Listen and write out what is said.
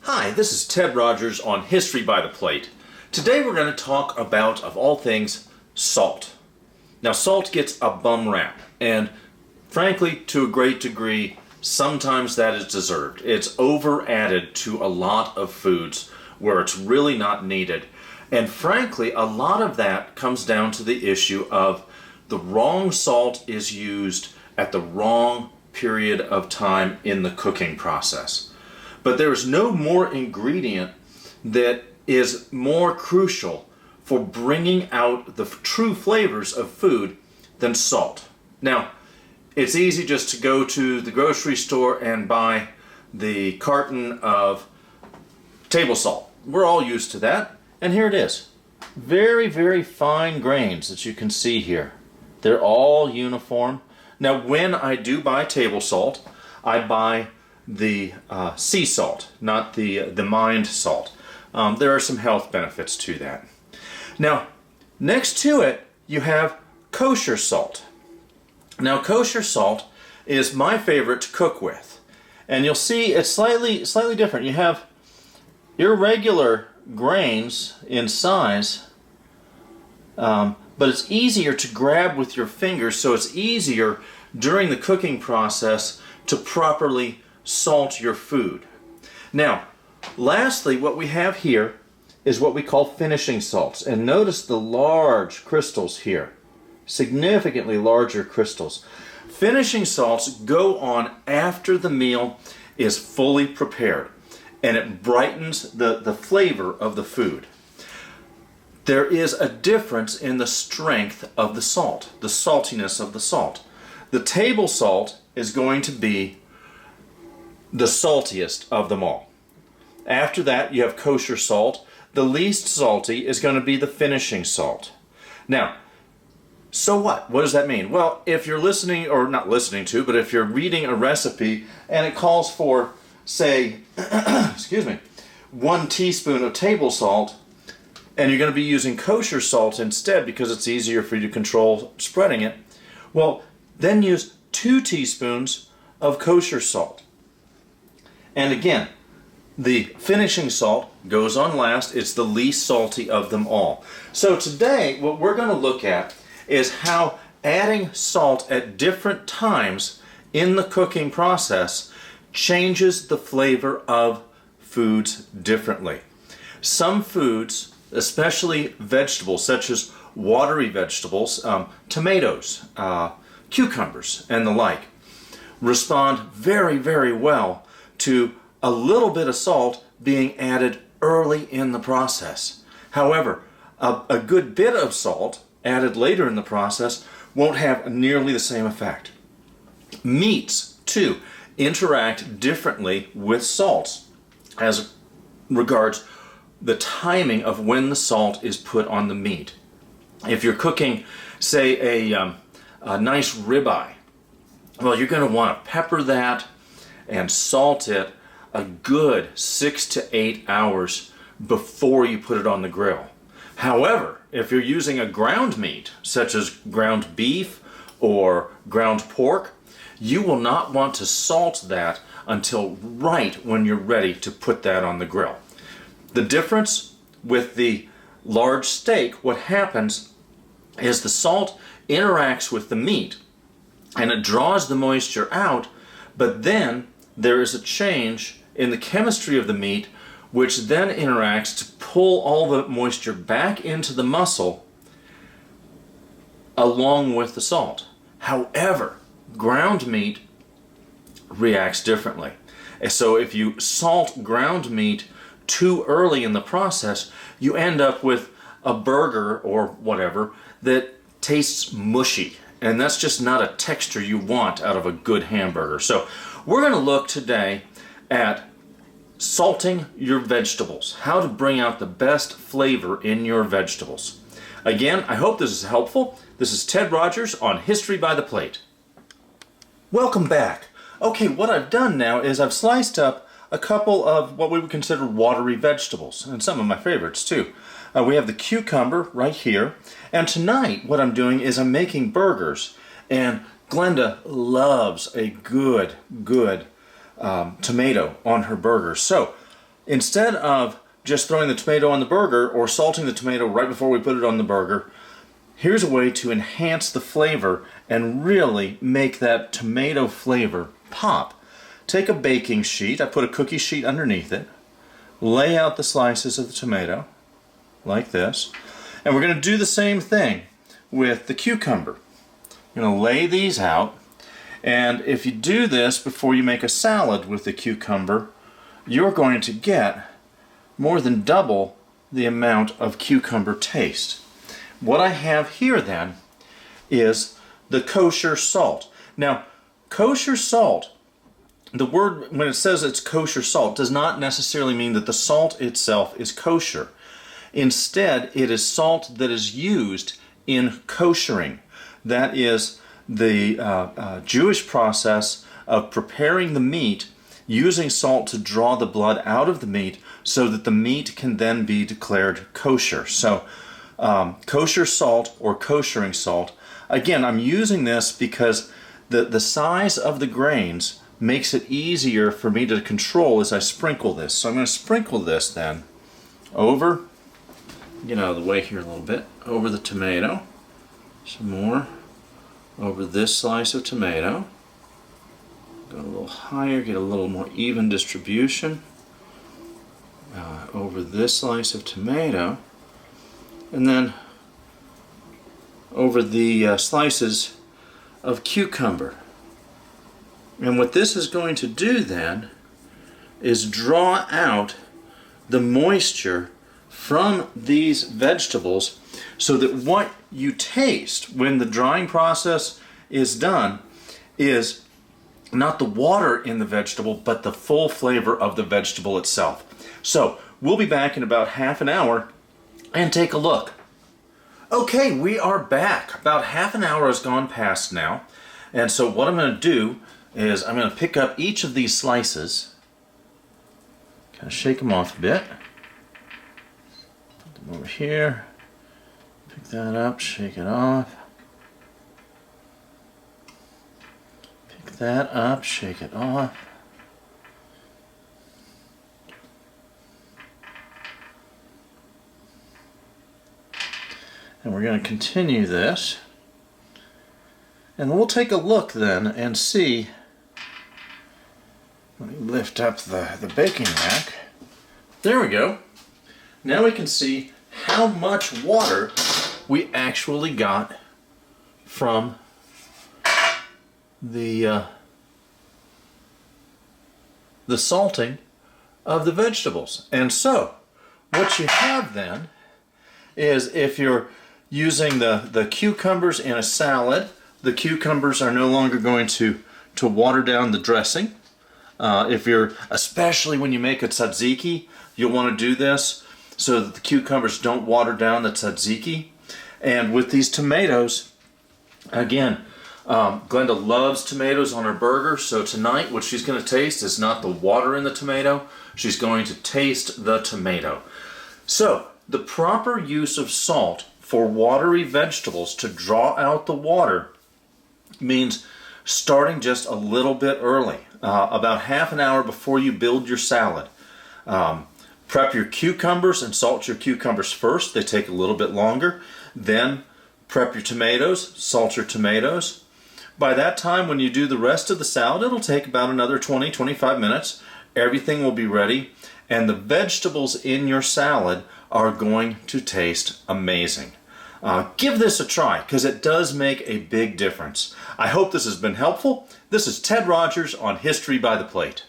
Hi, this is Ted Rogers on History by the Plate. Today we're going to talk about, of all things, salt. Now, salt gets a bum rap, and frankly, to a great degree, sometimes that is deserved. It's over-added to a lot of foods where it's really not needed. And frankly, a lot of that comes down to the issue of the wrong salt is used at the wrong period of time in the cooking process. But there is no more ingredient that is more crucial for bringing out the true flavors of food than salt. Now, it's easy just to go to the grocery store and buy the carton of table salt. We're all used to that, and here it is. Very, very fine grains that you can see here. They're all uniform. Now, when I do buy table salt, I buy the sea salt, not the mined salt. There are some health benefits to that. Now, next to it, you have kosher salt. Now, kosher salt is my favorite to cook with, and you'll see it's slightly different. You have irregular grains in size, but it's easier to grab with your fingers, so it's easier during the cooking process to properly salt your food. Now, lastly, what we have here is what we call finishing salts. And notice the large crystals here, significantly larger crystals. Finishing salts go on after the meal is fully prepared, and it brightens the flavor of the food. There is a difference in the strength of the salt, the saltiness of the salt. The table salt is going to be the saltiest of them all. After that, you have kosher salt. The least salty is going to be the finishing salt. Now, so what? What does that mean? Well, if you're listening, or not listening to, but if you're reading a recipe and it calls for, say, excuse me, 1 teaspoon of table salt, and you're going to be using kosher salt instead because it's easier for you to control spreading it, well, then use 2 teaspoons of kosher salt. And again, the finishing salt goes on last. It's the least salty of them all. So today, what we're going to look at is how adding salt at different times in the cooking process changes the flavor of foods differently. Some foods, especially vegetables, such as watery vegetables, tomatoes, cucumbers, and the like, respond very, very well to a little bit of salt being added early in the process. However, a good bit of salt added later in the process won't have nearly the same effect. Meats, too, interact differently with salts as regards the timing of when the salt is put on the meat. If you're cooking, say, a nice ribeye, well, you're going to want to pepper that and salt it a good 6 to 8 hours before you put it on the grill. However, if you're using a ground meat, such as ground beef or ground pork, you will not want to salt that until right when you're ready to put that on the grill. The difference with the large steak, what happens is the salt interacts with the meat and it draws the moisture out, but then there is a change in the chemistry of the meat which then interacts to pull all the moisture back into the muscle along with the salt. However, ground meat reacts differently. So if you salt ground meat too early in the process, you end up with a burger or whatever that tastes mushy. And that's just not a texture you want out of a good hamburger. So we're going to look today at salting your vegetables, how to bring out the best flavor in your vegetables. Again, I hope this is helpful. This is Ted Rogers on History by the Plate. Welcome back. Okay, what I've done now is I've sliced up a couple of what we would consider watery vegetables, and some of my favorites too. We have the cucumber right here, and tonight what I'm doing is I'm making burgers, and Glenda loves a good tomato on her burger. So instead of just throwing the tomato on the burger or salting the tomato right before we put it on the burger, here's a way to enhance the flavor and really make that tomato flavor pop. Take a baking sheet, I put a cookie sheet underneath it, lay out the slices of the tomato like this, and we're going to do the same thing with the cucumber. You're going to lay these out, and if you do this before you make a salad with the cucumber, you're going to get more than double the amount of cucumber taste. What I have here then is the kosher salt. Now, kosher salt, the word, when it says it's kosher salt, does not necessarily mean that the salt itself is kosher. Instead, it is salt that is used in koshering. That is the Jewish process of preparing the meat, using salt to draw the blood out of the meat so that the meat can then be declared kosher. So, kosher salt or koshering salt. Again, I'm using this because the size of the grains makes it easier for me to control as I sprinkle this. So I'm going to sprinkle this then over, get out of the way here a little bit, over the tomato. Some more over this slice of tomato. Go a little higher, get a little more even distribution. Over this slice of tomato. And then over the slices of cucumber. And what this is going to do then is draw out the moisture from these vegetables so that what you taste when the drying process is done is not the water in the vegetable, but the full flavor of the vegetable itself. So we'll be back in about half an hour and take a look. Okay, we are back. About half an hour has gone past now. And so what I'm going to do is I'm going to pick up each of these slices, kind of shake them off a bit, put them over here, pick that up, shake it off, pick that up, shake it off, and we're going to continue this, and we'll take a look then and see. Let me lift up the baking rack. There we go. Now we can see how much water we actually got from the salting of the vegetables. And so, what you have then is, if you're using the cucumbers in a salad, the cucumbers are no longer going to water down the dressing. If you're, especially when you make a tzatziki, you'll want to do this so that the cucumbers don't water down the tzatziki. And with these tomatoes, again, Glenda loves tomatoes on her burger, so tonight what she's going to taste is not the water in the tomato, she's going to taste the tomato. So, the proper use of salt for watery vegetables to draw out the water means starting just a little bit early. About half an hour before you build your salad. Prep your cucumbers and salt your cucumbers first. They take a little bit longer. Then prep your tomatoes, salt your tomatoes. By that time, when you do the rest of the salad, it'll take about another 20-25 minutes. Everything will be ready, and the vegetables in your salad are going to taste amazing. Give this a try, because it does make a big difference. I hope this has been helpful. This is Ted Rogers on History by the Plate.